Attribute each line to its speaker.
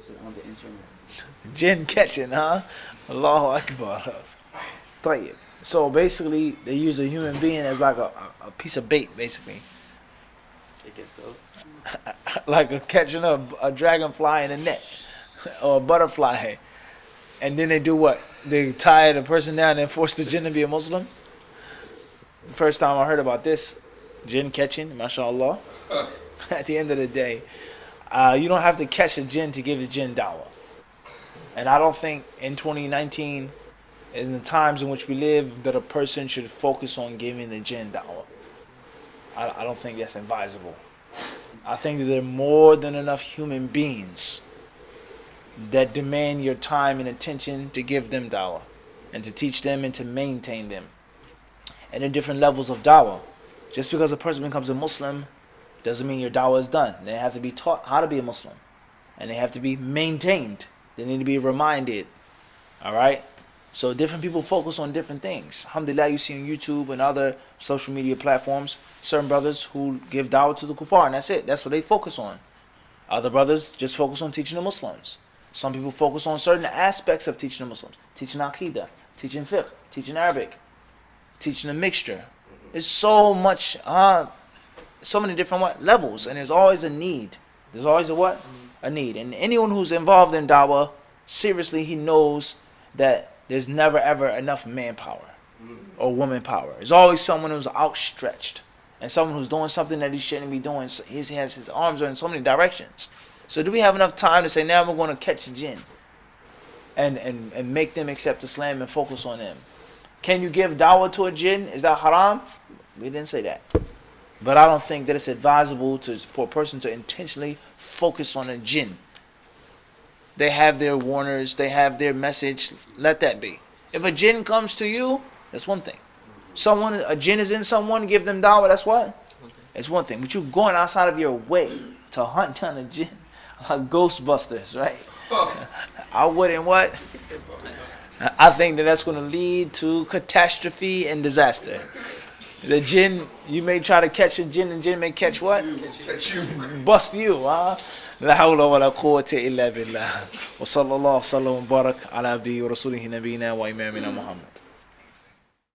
Speaker 1: posted on the internet.
Speaker 2: Jinn catching, huh? Allahu Akbar. طيب. So basically, they use a human being as like a piece of bait, basically.
Speaker 1: I guess so.
Speaker 2: Like catching a dragonfly in a net or a butterfly. And then they do what? They tie the person down and force the jinn to be a Muslim? First time I heard about this, jinn catching, mashallah. At the end of the day, you don't have to catch a jinn to give the jinn dawah. And I don't think in 2019, in the times in which we live, that a person should focus on giving the jinn dawah. I don't think that's advisable. I think that there are more than enough human beings that demand your time and attention to give them dawah and to teach them and to maintain them. And in different levels of dawah. Just because a person becomes a Muslim doesn't mean your dawah is done. They have to be taught how to be a Muslim. And they have to be maintained. They need to be reminded. Alright? So different people focus on different things. Alhamdulillah, you see on YouTube and other social media platforms, certain brothers who give dawah to the kuffar, and that's it. That's what they focus on. Other brothers just focus on teaching the Muslims. Some people focus on certain aspects of teaching the Muslims. Teaching Aqidah, teaching fiqh, teaching Arabic, teaching a mixture. There's so much, so many different levels, and there's always a need. There's always a what? A need. And anyone who's involved in dawah, seriously, he knows that there's never ever enough manpower or woman power. There's always someone who's outstretched and someone who's doing something that he shouldn't be doing. His arms are in so many directions. So do we have enough time to say, now we're going to catch a jinn and make them accept Islam and focus on them? Can you give dawah to a jinn? Is that haram? We didn't say that. But I don't think that it's advisable for a person to intentionally focus on a jinn. They have their warners, they have their message. Let that be. If a jinn comes to you, that's one thing. A jinn is in someone, give them dawah, that's what? It's one thing. But you're going outside of your way to hunt down a jinn, like Ghostbusters, right? I wouldn't what? I think that's going to lead to catastrophe and disaster. The jinn, you may try to catch a jinn, and jinn may catch what?
Speaker 3: Catch you.
Speaker 2: Bust you, huh? لا حول ولا قوة إلا بالله وصلى الله وسلم وبارك على عبده ورسوله نبينا وإمامنا محمد